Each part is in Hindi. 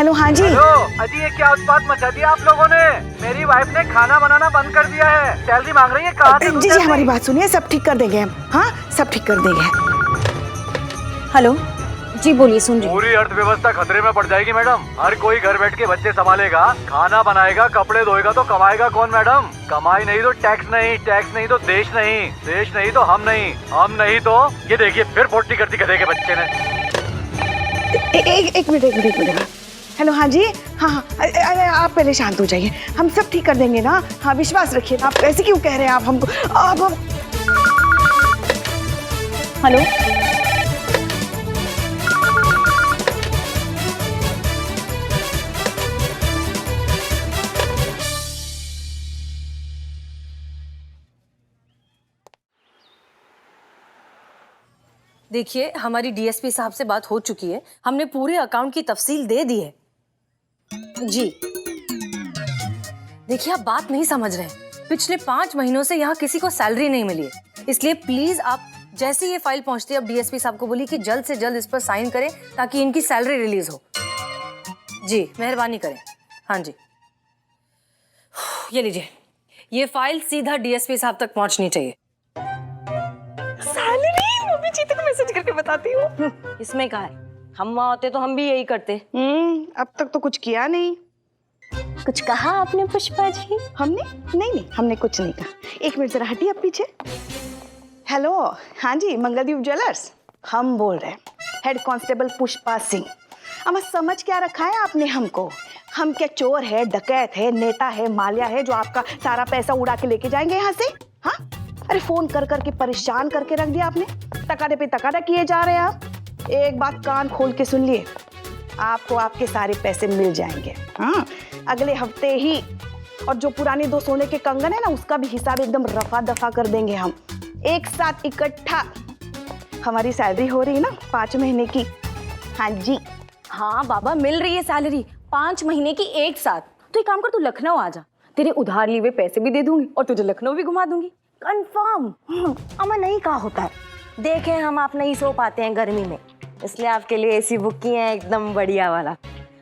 हेलो, हाँ जी। हेलो अजी, ये क्या उत्पात मचा दिया आप लोगों ने। मेरी वाइफ ने खाना बनाना बंद कर दिया है, सैलरी मांग रही है। कहाँ से जी जी, हमारी बात सुनिए, सब ठीक कर देंगे हम। हाँ, सब ठीक कर देंगे। हेलो जी, बोलिए, सुन रही हूँ। पूरी अर्थव्यवस्था खतरे में पड़ जाएगी मैडम। हर कोई घर बैठ के बच्चे संभालेगा, खाना बनाएगा, कपड़े धोएगा, तो कमाएगा कौन मैडम? कमाई नहीं तो टैक्स नहीं, टैक्स नहीं तो देश नहीं, देश नहीं तो हम नहीं, हम नहीं तो ये देखिए फिर 40 करती गधे के बच्चे ने। एक मिनट। हेलो, हाँ जी। हाँ हाँ, अरे आप पहले शांत हो जाइए, हम सब ठीक कर देंगे ना। हाँ, विश्वास रखिए। आप ऐसे क्यों कह रहे हैं आप हमको? आप हम हेलो, देखिए, हमारी डीएसपी साहब से बात हो चुकी है, हमने पूरे अकाउंट की तफसील दे दी है। जी देखिए, आप बात नहीं समझ रहे हैं। पिछले 5 महीनों से यहाँ किसी को सैलरी नहीं मिली है, इसलिए प्लीज आप जैसे ये फाइल पहुंचती है, अब डीएसपी साहब को बोलिए कि जल्द से जल्द इस पर साइन करें ताकि इनकी सैलरी रिलीज हो। जी मेहरबानी करें। हाँ जी, ये लीजिए, ये फाइल सीधा डीएसपी साहब तक पहुंचनी चाहिए। सैलरी मम्मी जीते को मैसेज करके बताती हूँ। इसमें कहा है, हम वहाँ होते तो हम भी यही करते। अब तक तो कुछ किया नहीं। कुछ कहा आपने पुष्पा जी? हमने नहीं, हमने कुछ नहीं कहा। एक मिनट जरा हटिए आप पीछे। हेलो, हाँ जी, मंगलदीप ज्वेलर्स हम बोल रहे हैं, हेड कांस्टेबल पुष्पा सिंह। अब समझ क्या रखा है आपने हमको? हम क्या चोर है, डकैत है, नेता है, मालिया है जो आपका सारा पैसा उड़ा के लेके जाएंगे यहाँ से? हाँ, अरे फोन कर करके परेशान करके रख दिया आपने। तकादे पे तकादा किए जा रहे हैं आप। एक बात कान खोल के सुन लिए, आपको आपके सारे पैसे मिल जाएंगे। हाँ, अगले हफ्ते ही। और जो पुराने 2 सोने के कंगन है ना, उसका भी हिसाब एकदम रफा दफा कर देंगे हम, एक साथ इकट्ठा। हमारी सैलरी हो रही है ना 5 महीने की। हाँ जी। हाँ बाबा, मिल रही है सैलरी 5 महीने की एक साथ। तो एक काम कर, तू लखनऊ आ जा, तेरे उधार लिए हुए पैसे भी दे दूंगी और तुझे लखनऊ भी घुमा दूंगी। कंफर्म। अमा नहीं कहा होता है, देखें हम आप नहीं सो पाते हैं गर्मी में, इसलिए आपके लिए एसी बुक किए हैं, एकदम बढ़िया वाला।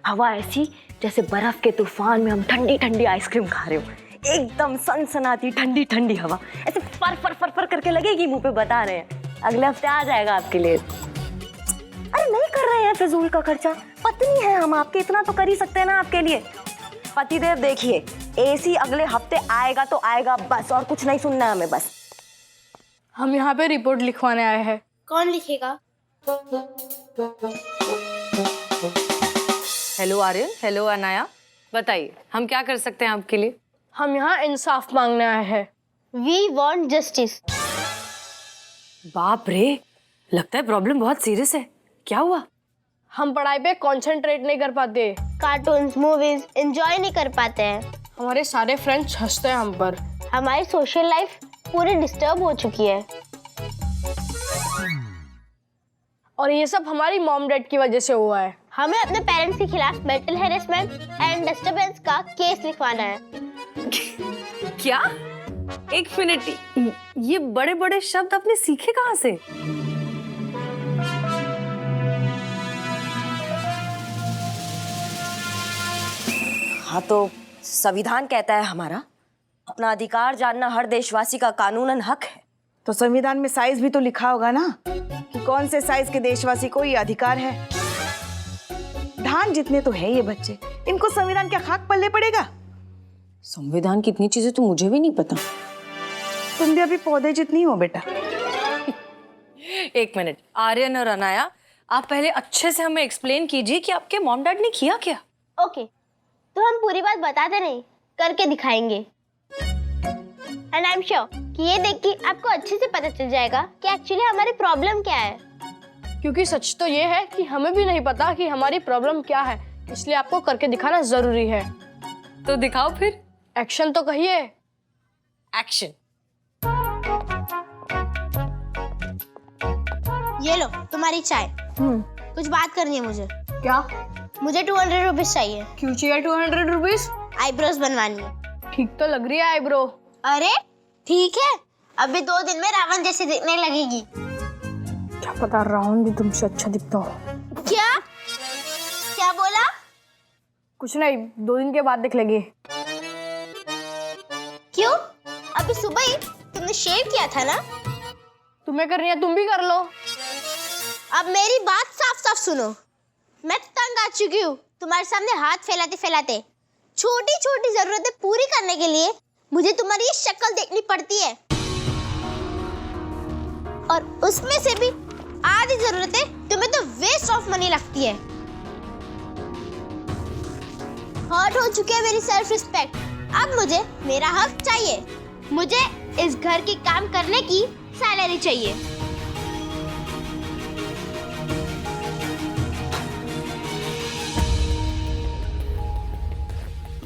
हवा ऐसी जैसे बर्फ के तूफान में हम ठंडी ठंडी आइसक्रीम खा रहे हो, एकदम सनसनाती ठंडी ठंडी हवा ऐसे फर फर फर फर करके लगेगी मुंह पे। बता रहे हैं अगले हफ्ते आ जाएगा आपके लिए। अरे नहीं कर रहे हैं फिजूल का खर्चा, पत्नी है हम आपके, इतना तो कर ही सकते हैं ना आपके लिए। पतिदेव देखिए, एसी अगले हफ्ते आएगा तो आएगा बस, और कुछ नहीं सुनना है हमें बस। हम यहाँ पे रिपोर्ट लिखवाने आए हैं। कौन लिखेगा? हेलो आर्यन, हेलो अनाया, बताइए हम क्या कर सकते हैं आपके लिए? हम यहाँ इंसाफ मांगने आए हैं। We want justice. बाप रे, लगता है प्रॉब्लम बहुत सीरियस है। क्या हुआ? हम पढ़ाई पे कंसंट्रेट नहीं कर पाते, कार्टून्स मूवीज एंजॉय नहीं कर पाते हैं, हमारे सारे फ्रेंड्स हंसते हैं हम पर। हमारी सोशल लाइफ पूरी डिस्टर्ब हो चुकी है। और ये सब हमारी मॉम डैड की वजह से हुआ है। हमें अपने पेरेंट्स के खिलाफ मेंटल हैरेसमेंट एंड डिस्टरबेंस का केस लिखवाना है। क्या? एक मिनट, ये बड़े बड़े शब्द आपने सीखे कहाँ से? हाँ तो संविधान कहता है हमारा, अपना अधिकार जानना हर देशवासी का कानूनन हक है। तो संविधान में साइज भी तो लिखा होगा ना कि कौन से साइज के देशवासी को ये अधिकार है। धान जितने तो है ये बच्चे, इनको संविधान क्या खाक पल्ले पड़ेगा? संविधान की इतनी चीजें तो मुझे भी नहीं पता। तुम भी अभी पौधे जितनी हो बेटा। एक मिनट, आर्यन और अनाया, आप पहले अच्छे से हमें एक्सप्लेन कीजिए कि आपके मॉम डैड ने किया क्या? ओके, तो हम पूरी बात बताते नहीं, करके दिखाएंगे। एंड आई एम श्योर कि ये देख के आपको अच्छे से पता चल जाएगा कि एक्चुअली हमारी प्रॉब्लम क्या है। क्योंकि सच तो ये है कि हमें भी नहीं पता कि हमारी प्रॉब्लम क्या है, इसलिए आपको करके दिखाना जरूरी है। तो दिखाओ फिर। एक्शन तो कहिए। एक्शन। ये लो तुम्हारी चाय। कुछ बात करनी है मुझे। क्या? मुझे 200 रुपीज चाहिए। क्यों चाहिए 200 रुपीज? आईब्रोज बनवानी है। ठीक तो लग रही है आईब्रो। अरे ठीक है, अभी 2 दिन में रावण जैसी दिखने लगेगी। क्या पता रावण भी तुमसे अच्छा दिखता हो। क्या क्या बोला? कुछ नहीं, 2 दिन के बाद देख लेंगे। क्यों? अभी सुबह ही तुमने शेव किया था ना? तुम्हें करनी है तुम भी कर लो। अब मेरी बात साफ साफ सुनो। मैं तंग आ चुकी हूँ तुम्हारे सामने हाथ फैलाते फैलाते। छोटी छोटी जरूरतें पूरी करने के लिए मुझे तुम्हारी ये शक्ल देखनी पड़ती है, और उसमें से भी आधी जरूरतें तुम्हें तो वेस्ट ऑफ मनी लगती है। हर्ट हो चुकी है मेरी सेल्फ रिस्पेक्ट। अब मुझे मेरा हक चाहिए। मुझे इस घर की काम करने की सैलरी चाहिए।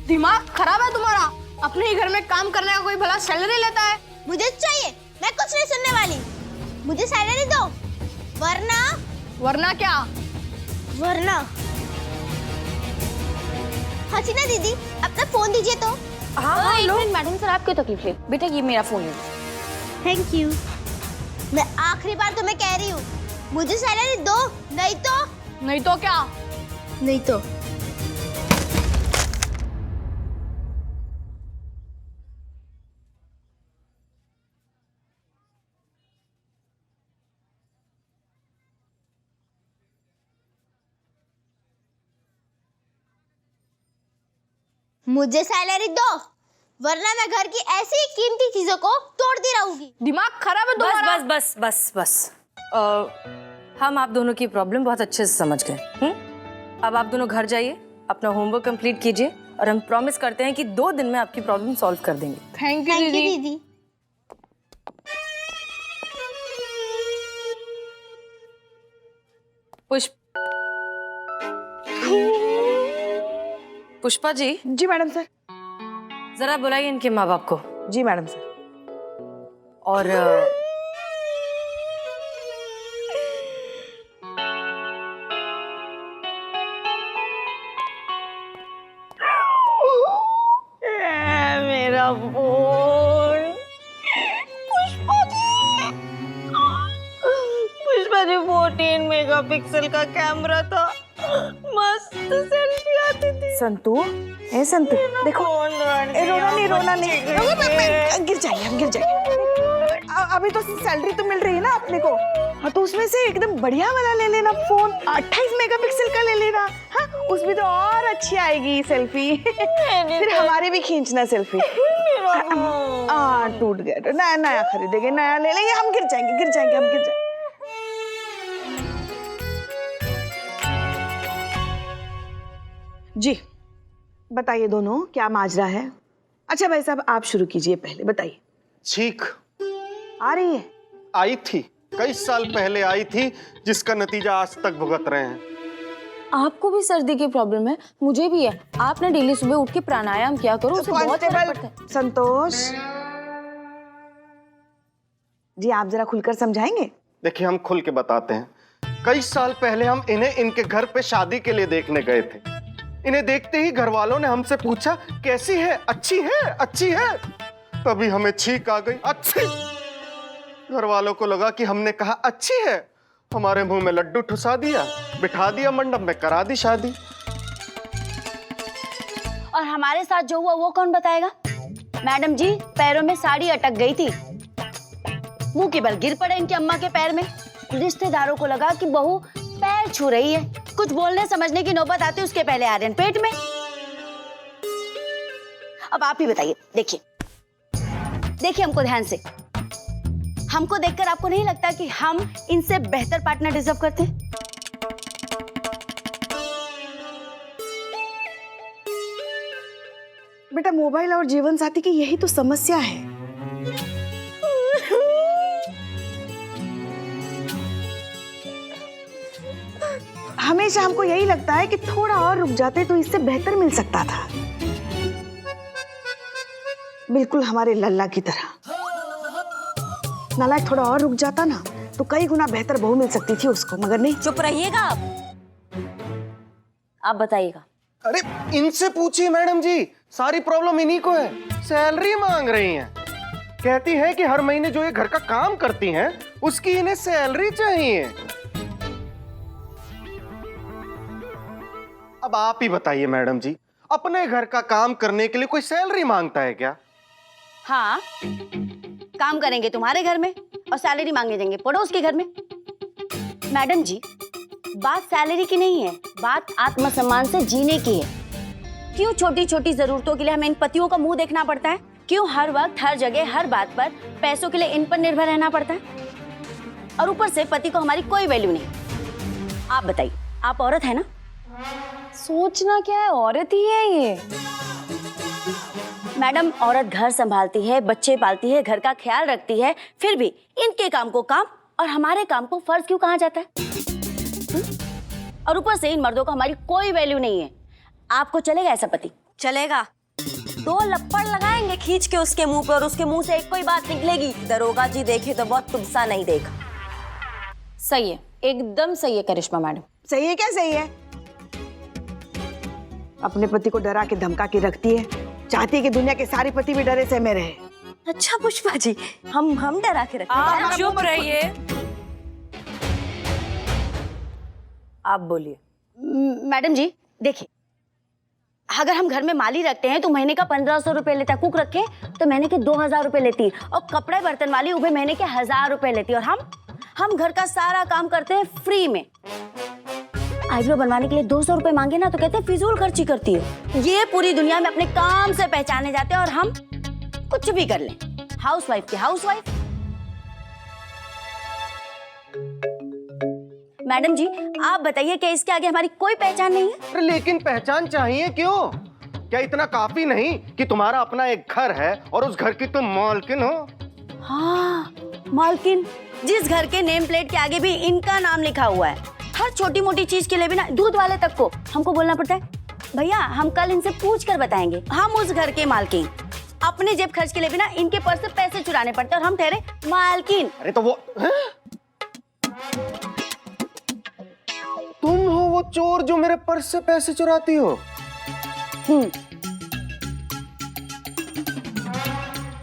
दिमाग खराब है तुम्हारा? अपने ही घर में काम करने का कोई भला सैलरी लेता है? मुझे चाहिए, मैं कुछ नहीं सुनने वाली। मुझे सैलरी दो, वरना क्या? वरना हसीना दीदी अपना फोन दीजिए तो। हाँ एक मिनट मैडम सर, आप क्यों तकलीफ ले? बेटा ये मेरा फोन है। Thank you. मैं आखिरी बार तुम्हें कह रही हूँ, मुझे सैलरी दो, नहीं तो क्या? नहीं तो मुझे सैलरी दो, वरना मैं घर की ऐसी ही कीमती चीजों को तोड़ती रहूंगी। दिमाग खराब है बस तुम्हारा? बस बस बस बस। हम आप दोनों की प्रॉब्लम बहुत अच्छे से समझ गए। अब आप दोनों घर जाइए, अपना होमवर्क कंप्लीट कीजिए, और हम प्रॉमिस करते हैं कि 2 दिन में आपकी प्रॉब्लम सॉल्व कर देंगे। थैंक यू दीदी। दीदी। पुष्पा जी, जी मैडम सर। जरा बुलाइए इनके माँ बाप को। जी मैडम सर। और मेरा फोन। पुष्पा जी 14 मेगापिक्सल का कैमरा था, मस्त सेल्फी आती थी। संतू, ए संतू देखो, रोना नहीं, गिर जाएंगे हम, गिर जाएंगे। अभी तो सैलरी तो मिल रही है ना अपने को। हाँ तो उसमें से एकदम बढ़िया वाला ले लेना फोन, 28 मेगापिक्सल का ले लेना। हाँ उसमें तो और अच्छी आएगी सेल्फी। फिर हमारी भी खींचना सेल्फी। टूट गया तो नया खरीदेंगे, नया ले लेंगे हम। गिर जाएंगे हम, गिर जाएंगे। जी बताइए दोनों, क्या माजरा है? अच्छा भाई साहब आप शुरू कीजिए, पहले बताइए। छींक आ रही है? आई थी, कई साल पहले आई थी, जिसका नतीजा आज तक भुगत रहे हैं। आपको भी सर्दी की प्रॉब्लम है? मुझे भी है। आप ना डेली सुबह उठ के प्राणायाम किया करो, उससे बहुत फर्क पड़ता है। संतोष जी आप जरा खुलकर समझाएंगे? देखिए हम खुल के बताते हैं। कई साल पहले हम इन्हें इनके घर पे शादी के लिए देखने गए थे। इन्हें देखते ही घर वालों ने हमसे पूछा कैसी है, अच्छी है, अच्छी है। तभी हमें छींक आ गई, अच्छी। घर वालों को लगा कि हमने कहा अच्छी है, हमारे मुंह में लड्डू ठुसा दिया, बिठा दिया मंडप में, करा दी शादी। और हमारे साथ जो हुआ वो कौन बताएगा? मैडम जी पैरों में साड़ी अटक गई थी, मुंह के बल गिर पड़े इनकी अम्मा के पैर में। रिश्तेदारों को लगा कि बहू पैर छू रही है, कुछ बोलने समझने की नौबत आती उसके पहले आर्यन पेट में। अब आप ही बताइए। देखिए हमको ध्यान से। हमको देखकर आपको नहीं लगता कि हम इनसे बेहतर पार्टनर डिजर्व करते हैं? बेटा मोबाइल और जीवन साथी की यही तो समस्या है। हमेशा हमको यही लगता है कि थोड़ा और रुक जाते तो इससे बेहतर मिल सकता था, बिल्कुल हमारे लल्ला की तरह। नालायक थोड़ा और रुक जाता ना तो कई गुना बेहतर बहू मिल सकती थी उसको, मगर नहीं। चुप रहिएगा आप बताइएगा। अरे इनसे पूछिए मैडम जी, सारी प्रॉब्लम इन्हीं को है। सैलरी मांग रही हैं, कहती है कि हर महीने जो ये घर का काम करती हैं उसकी इन्हें सैलरी चाहिए। अब आप ही बताइए मैडम जी, अपने घर का काम करने के लिए कोई सैलरी मांगता है क्या? हाँ, काम करेंगे तुम्हारे घर में और सैलरी मांगे जाएंगे पड़ोस के घर में। मैडम जी, बात सैलरी की नहीं है, बात आत्मसम्मान से जीने की है। क्यों छोटी छोटी जरूरतों के लिए हमें इन पतियों का मुंह देखना पड़ता है? क्यों हर वक्त हर जगह हर बात पर पैसों के लिए इन पर निर्भर रहना पड़ता है? और ऊपर से पति को हमारी कोई वैल्यू नहीं। आप बताइए, आप औरत है ना? सोचना क्या है, औरत ही है ये। मैडम, औरत घर संभालती है, बच्चे पालती है, घर का ख्याल रखती है, फिर भी इनके काम को काम और हमारे काम को फर्ज क्यों कहा जाता है? और ऊपर से इन मर्दों को हमारी कोई वैल्यू नहीं है। आपको चलेगा ऐसा पति? चलेगा। 2 लप्पड़ लगाएंगे खींच के उसके मुंह पे और उसके मुंह से एक कोई बात निकलेगी, दरोगा जी देखे तो बहुत तुमसा नहीं देखा। सही है, एकदम सही है करिश्मा मैडम। सही है क्या? सही है। अपने पति को डरा के धमका के रखती है, चाहती है कि दुनिया के सारे पति भी डरे से में रहे। अच्छा पुष्पा जी, हम डरा के रखते हैं। आप चुप रहिए, आप बोलिए। मैडम जी देखिए, अगर हम घर में माली रखते हैं तो महीने का 1500 रुपए लेता है, कुक रखे तो महीने के 2000 रुपए लेती है, और कपड़े बर्तन वाली उभे महीने के 1000 रुपए लेती है, और हम घर का सारा काम करते हैं फ्री में। आईब्रो बनवाने के लिए 200 रुपए मांगे ना तो कहते हैं फिजूल खर्ची करती है। ये पूरी दुनिया में अपने काम से पहचाने जाते हैं और हम कुछ भी कर लें, हाउसवाइफ की हाउसवाइफ। मैडम जी आप बताइए कि इसके आगे हमारी कोई पहचान नहीं है? अरे लेकिन पहचान चाहिए क्यों? क्या इतना काफी नहीं कि तुम्हारा अपना एक घर है और उस घर की तुम मालकिन हो? हाँ, मालकिन। जिस घर के नेम प्लेट के आगे भी इनका नाम लिखा हुआ है। हर छोटी मोटी चीज के लिए भी ना, दूध वाले तक को हमको बोलना पड़ता है, भैया हम कल इनसे पूछ कर बताएंगे, हम उस घर के मालकिन। अपने जेब खर्च के लिए भी ना इनके पर्स से पैसे चुराने पड़ते हैं और हम ठहरे मालकिन। अरे तो वो तुम हो वो चोर जो मेरे पर्स से पैसे चुराती हो?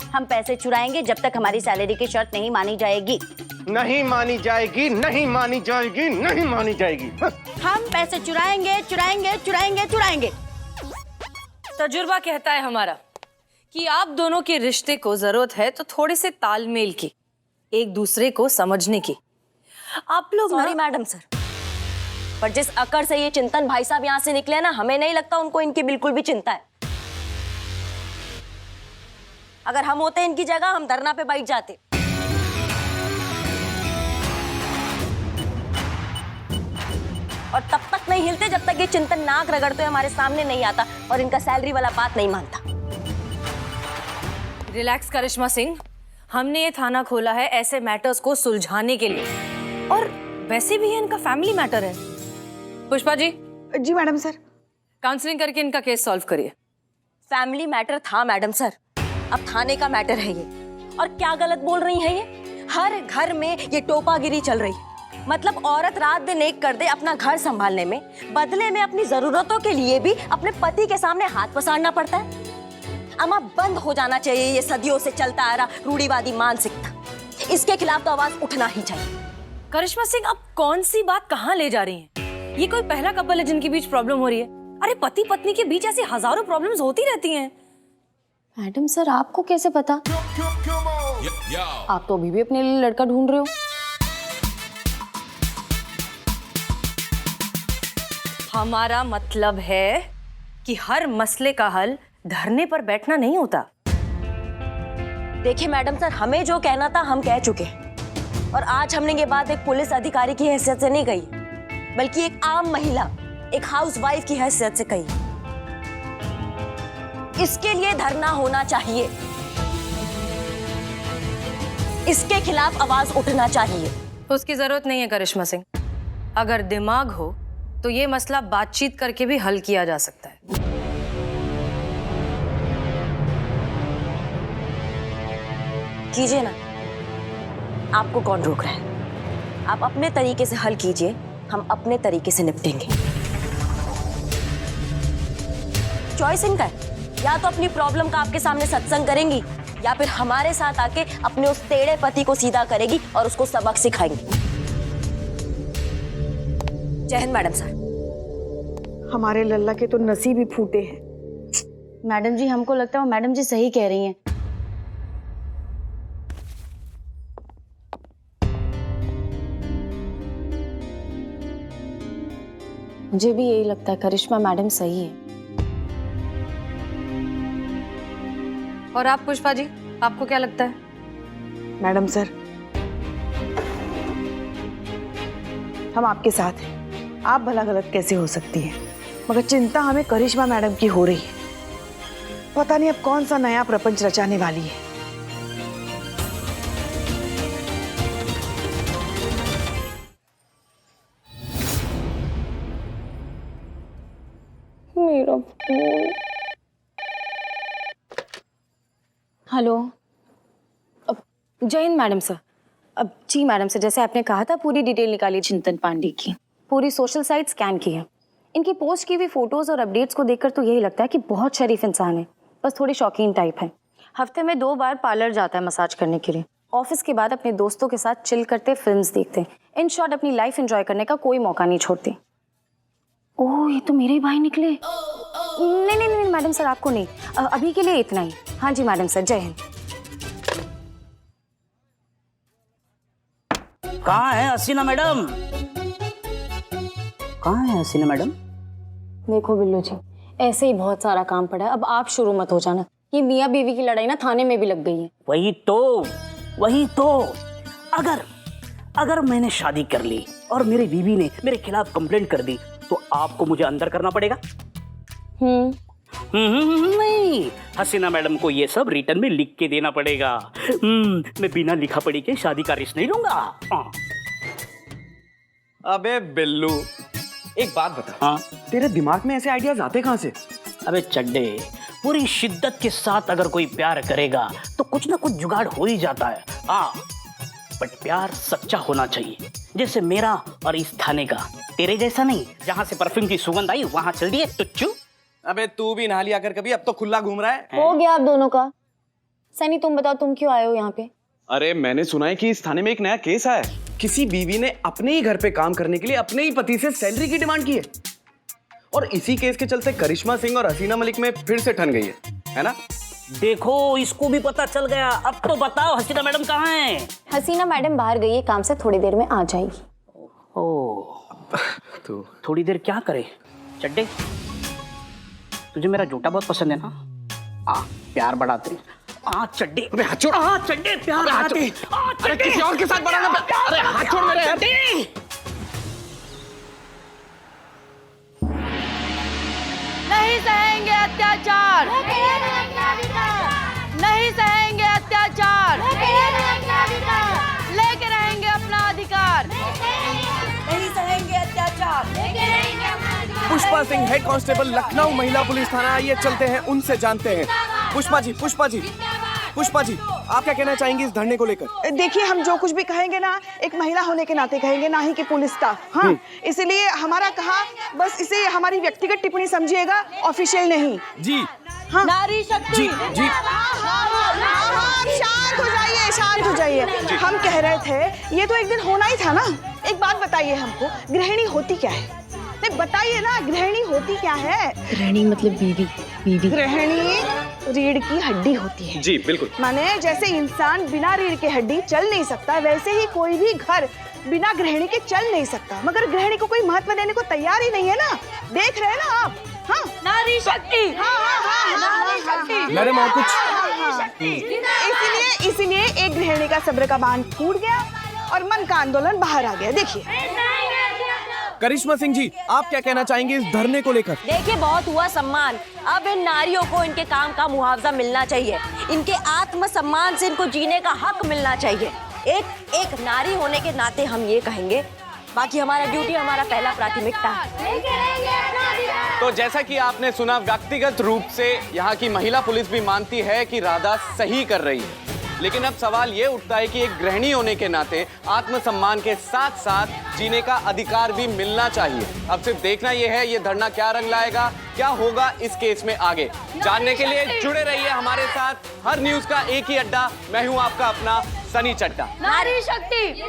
हम पैसे चुराएंगे जब तक हमारी सैलरी की शर्त नहीं मानी जाएगी। नहीं मानी जाएगी, नहीं मानी जाएगी, नहीं मानी जाएगी। हम पैसे चुराएंगे चुराएंगे चुराएंगे चुराएंगे। तजुर्बा कहता है हमारा कि आप दोनों के रिश्ते को जरूरत है तो थोड़े से तालमेल की, एक दूसरे को समझने की। आप लोग सॉरी मैडम सर, पर जिस अकड़ से ये चिंतन भाई साहब यहाँ से निकले ना, हमें नहीं लगता उनको इनकी बिल्कुल भी चिंता है। अगर हम होते इनकी जगह हम धरना पे बैठ जाते। और तब तक नहीं हिलते जब तक ये चिंतन नाक रगड़ते हमारे सामने नहीं आता और इनका सैलरी वाला बात नहीं मानता। रिलैक्स करिश्मा सिंह, हमने ये थाना खोला है ऐसे मैटर्स को सुलझाने के लिए, और वैसे भी ये इनका फैमिली मैटर है। पुष्पा जी। जी मैडम सर। काउंसलिंग करके इनका केस सॉल्व करिए। फैमिली मैटर था मैडम सर, अब थाने का मैटर है ये। और क्या गलत बोल रही है ये? हर घर में ये टोपागिरी चल रही है। मतलब औरत रात दिन एक कर दे अपना घर संभालने में, बदले में अपनी जरूरतों के लिए भी अपने पति के सामने हाथ पसारना पड़ता है। अम्मा बंद हो जाना चाहिए ये सदियों से चलता आ रहा रूढ़िवादी मानसिकता। इसके खिलाफ तो आवाज उठना ही चाहिए। करिश्मा सिंह, अब कौन सी बात कहाँ ले जा रही हैं? ये कोई पहला कपल है जिनके बीच प्रॉब्लम हो रही है? अरे पति पत्नी के बीच ऐसी हजारों प्रॉब्लम्स होती रहती हैं। मैडम सर आपको कैसे पता? आप तो अभी भी अपने लिए लड़का ढूंढ रहे हो। हमारा मतलब है कि हर मसले का हल धरने पर बैठना नहीं होता। देखिए मैडम सर, हमें जो कहना था हम कह चुके हैं, और आज हमने ये बात एक पुलिस अधिकारी की हैसियत से नहीं कही, बल्कि एक आम महिला, एक हाउसवाइफ की हैसियत से कही। इसके लिए धरना होना चाहिए, इसके खिलाफ आवाज उठना चाहिए। उसकी जरूरत नहीं है करिश्मा सिंह। अगर दिमाग हो तो ये मसला बातचीत करके भी हल किया जा सकता है। कीजिए ना, आपको कौन रोक रहा है? आप अपने तरीके से हल कीजिए, हम अपने तरीके से निपटेंगे। चॉइस इनका है, या तो अपनी प्रॉब्लम का आपके सामने सत्संग करेंगी, या फिर हमारे साथ आके अपने उस टेढ़े पति को सीधा करेगी और उसको सबक सिखाएंगी। जय हिंद मैडम सर। हमारे लल्ला के तो नसीब ही फूटे हैं। मैडम जी हमको लगता है वो मैडम जी सही कह रही हैं। मुझे भी यही लगता है, करिश्मा मैडम सही है। और आप पुष्पा जी, आपको क्या लगता है? मैडम सर, हम आपके साथ हैं। आप भला गलत कैसे हो सकती हैं, मगर चिंता हमें करिश्मा मैडम की हो रही है। पता नहीं अब कौन सा नया प्रपंच रचाने वाली है। मेरा हेलो। अब जय हिंद मैडम सर। अब जी मैडम सर, जैसे आपने कहा था पूरी डिटेल निकाली चिंतन पांडे की, पूरी सोशल साइट स्कैन की है। इनकी पोस्ट की हुई फोटोज और अपडेट्स को देखकर तो यही लगता है कि बहुत शरीफ इंसान है, बस थोड़ी शौकीन टाइप है। हफ्ते में 2 बार पार्लर जाता है मसाज करने के लिए। ऑफिस के बाद अपने दोस्तों के साथ चिल करते, फिल्म्स देखते, इन शॉर्ट अपनी लाइफ एंजॉय करने का कोई मौका नहीं छोड़ते। ओह, ये तो मेरे ही भाई निकले। नहीं नहीं नहीं मैडम सर, आपको नहीं, अभी के लिए इतना ही। हाँ जी मैडम सर, जय हिंद। कहाँ है हसीना मैडम? कहाँ है हसीना मैडम? देखो बिल्लू जी, ऐसे ही बहुत सारा काम पड़ा है, अब आप शुरू मत हो जाना। ये मियाँ बीवी की लड़ाई ना थाने में भी लग गई है। वही तो अगर मैंने शादी कर ली और मेरी बीवी ने मेरे खिलाफ कंप्लेंट कर दी तो आपको मुझे अंदर करना पड़ेगा। नहीं, हसीना मैडम को ये सब रिटर्न में लिख के देना पड़ेगा। मैं बिना लिखा पढ़ी के शादी का रिश्ता नहीं लूंगा। अबे बिल्लू, एक बात बता। हाँ? तेरे दिमाग में ऐसे आइडियाज आते कहाँ से? अबे चड्डे, पूरी शिद्दत के साथ अगर कोई प्यार करेगा तो कुछ ना कुछ जुगाड़ हो ही जाता है। हाँ, बट प्यार सच्चा होना चाहिए, जैसे मेरा और इस थाने का। तेरे जैसा नहीं, जहाँ से परफ्यूम की सुगंध आई वहां चल दिए टुच्चू। अबे तू भी नहा लिया कर कभी, अब तो खुला घूम रहा है। हो गया आप दोनों का। सनी तुम बताओ, तुम क्यों आए हो यहाँ पे? अरे मैंने सुना है कि इस थाने में एक नया केस आया है। किसी बीवी ने अपने ही घर पे काम करने के लिए अपने ही पति से सैलरी की डिमांड की है, और इसी केस के चलते करिश्मा सिंह और हसीना मलिक में फिर से ठन गई है ना? देखो, इसको भी पता चल गया। अब तो बताओ हसीना मैडम कहाँ हैं? हसीना मैडम बाहर गई है काम से, थोड़ी देर में आ जाएगी। ओह, तो थोड़ी देर क्या करे? चड्डे, तुझे मेरा जूता बहुत पसंद है ना? प्यार बढ़ाते। चड्डे, अबे हाथ छोड़। चड्डे प्यार बढ़ाते। अरे किसी और के साथ बढ़ाना। अरे हाथ छोड़ मेरे यार। नहीं सहेंगे अत्याचार, नहीं सहेंगे अत्याचार, लेके रहेंगे अपना अधिकार, नहीं सहेंगे अत्याचार। पुष्पा सिंह, हेड कांस्टेबल, लखनऊ महिला पुलिस थाना। आइए चलते हैं, उनसे जानते हैं। पुष्पा जी, आप क्या कहना चाहेंगी इस धरने को लेकर? देखिए, हम जो कुछ भी कहेंगे ना, एक महिला होने के नाते कहेंगे, ना ही कि पुलिस स्टाफ। हाँ, इसलिए हमारा कहा, बस इसे हमारी व्यक्तिगत टिप्पणी समझिएगा, ऑफिशियल नहीं। जी हाँ, नारी शक्ति। जी जी। शांत हो जाइए। हम कह रहे थे, ये तो एक दिन होना ही था ना। एक बात बताइए हमको, गृहिणी होती क्या है? नहीं बताइए ना, गृहिणी होती क्या है? गृहिणी मतलब बीवी। गृहिणी रीढ़ की हड्डी होती है। जी बिल्कुल। माने जैसे इंसान बिना रीढ़ के हड्डी चल नहीं सकता, वैसे ही कोई भी घर बिना गृहिणी के चल नहीं सकता। मगर गृहिणी को कोई महत्व देने को तैयार ही नहीं है ना। देख रहे हैं ना आप? हाँ, नारी शक्ति। नारी शक्ति। मैडम और कुछ? इसीलिए एक गृहिणी का सब्र का बांध टूट गया और मन का आंदोलन बाहर आ गया। देखिए करिश्मा सिंह जी, आप क्या कहना चाहेंगे इस धरने को लेकर? देखिए, बहुत हुआ सम्मान। अब इन नारियों को इनके काम का मुआवजा मिलना चाहिए। इनके आत्मसम्मान से इनको जीने का हक मिलना चाहिए। एक नारी होने के नाते हम ये कहेंगे, बाकी हमारा ड्यूटी, हमारा पहला प्राथमिकता है। तो जैसा कि आपने सुना, व्यक्तिगत रूप से यहाँ की महिला पुलिस भी मानती है कि राधा सही कर रही है, लेकिन अब सवाल ये उठता है कि एक गृहिणी होने के नाते आत्मसम्मान के साथ साथ जीने का अधिकार भी मिलना चाहिए। अब सिर्फ देखना यह है, ये धरना क्या रंग लाएगा, क्या होगा इस केस में आगे। जानने के लिए जुड़े रहिए हमारे साथ। हर न्यूज का एक ही अड्डा, मैं हूं आपका अपना सनी चड्डा। नारी शक्ति।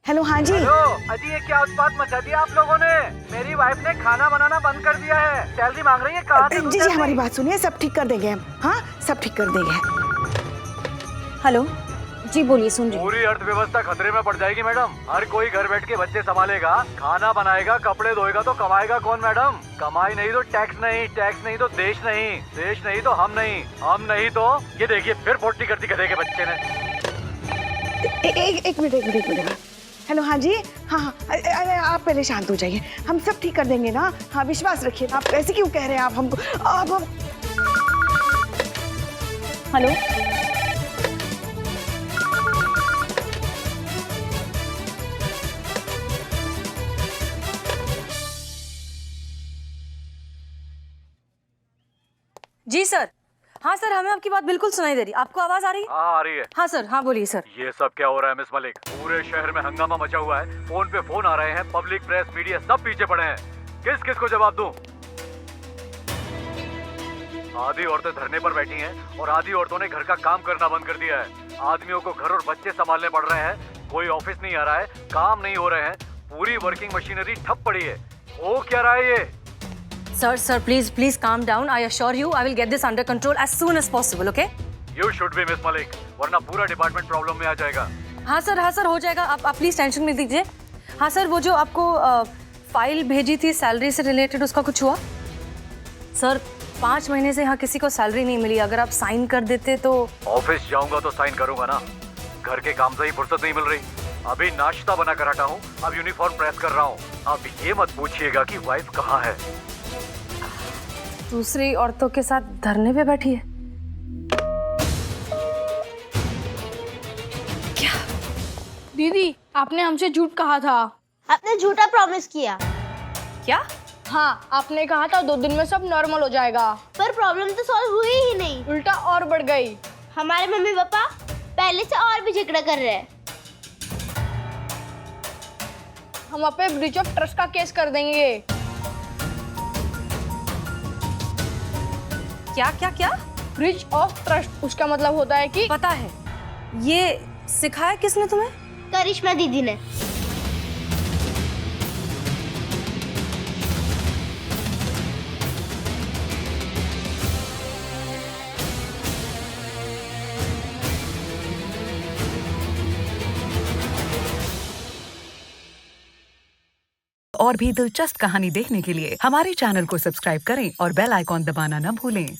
हेलो हाँ जी। हेलो अजी, ये क्या उत्पात मचा दिया आप लोगों ने? मेरी वाइफ ने खाना बनाना बंद कर दिया है, सैलरी मांग रही है। कहाँ से दूँ जी सैलरी? हमारी बात सुनिए, सब ठीक कर देंगे हम। हाँ सब ठीक कर देंगे। हेलो जी, बोलिए, सुन रही हूँ। पूरी अर्थव्यवस्था खतरे में पड़ जाएगी मैडम। हर कोई घर बैठ के बच्चे संभालेगा, खाना बनाएगा, कपड़े धोएगा तो कमाएगा कौन मैडम? कमाई नहीं तो टैक्स नहीं, टैक्स नहीं तो देश नहीं, देश नहीं तो हम नहीं, हम नहीं तो ये देखिए फिर पोटी करती गधे के बच्चे ने। एक मिनट। हेलो हाँ जी। हाँ हाँ अरे आप पहले शांत हो जाइए, हम सब ठीक कर देंगे ना। हाँ विश्वास रखिए। आप ऐसे क्यों कह रहे हैं आप हमको? आप हम... हेलो जी सर। हाँ सर, हमें आपकी बात बिल्कुल सुनाई दे रही। आपको आवाज आ रही है? हाँ आ रही है। हाँ सर, हाँ बोलिए सर। ये सब क्या हो रहा है मिस मलिक? पूरे शहर में हंगामा मचा हुआ है, फोन पे फोन आ रहे हैं, पब्लिक, प्रेस, मीडिया सब पीछे पड़े हैं। किस किस को जवाब दूं? आधी औरतें धरने पर बैठी हैं और आधी औरतों ने घर का काम करना बंद कर दिया है। आदमियों को घर और बच्चे संभालने पड़ रहे हैं, कोई ऑफिस नहीं आ रहा है, काम नहीं हो रहे हैं, पूरी वर्किंग मशीनरी ठप पड़ी है। हो क्या रहा है ये? Sir, please calm down. I assure you, I will get this under control as soon as possible, okay? You should be miss Malik, वरना पूरा डिपार्टमेंट प्रॉब्लम में आ जाएगा। हाँ सर, हो जाएगा। आप प्लीज टेंशन मत लीजिए। हाँ सर, वो जो आपको फाइल भेजी थी सैलरी से रिलेटेड, उसका कुछ हुआ? सर 5 महीने से यहाँ किसी को सैलरी नहीं मिली, अगर आप साइन कर देते तो। ऑफिस जाऊंगा तो साइन करूंगा ना, घर के काम से ही फुर्सत नहीं मिल रही। अभी नाश्ता बना कर हटा हूँ, अब यूनिफॉर्म प्रेस कर रहा हूँ। अब ये मत पूछिएगा कि वाइफ कहाँ है। दूसरी औरतों के साथ धरने पे बैठी है। दीदी, आपने हमसे झूठ कहा था। आपने झूठा प्रॉमिस किया। क्या? हाँ, आपने कहा था 2 दिन में सब नॉर्मल हो जाएगा, पर प्रॉब्लम तो सॉल्व हुई ही नहीं, उल्टा और बढ़ गई। हमारे मम्मी पापा पहले से और भी झगड़ा कर रहे हैं। हम आप पे ब्रीच ऑफ ट्रस्ट का केस कर देंगे। क्या? ब्रीच ऑफ ट्रस्ट, उसका मतलब होता है कि पता है। ये सिखाया किसने तुम्हें? करिश्मा दीदी ने। और भी दिलचस्प कहानी देखने के लिए हमारे चैनल को सब्सक्राइब करें और बेल आइकॉन दबाना न भूलें।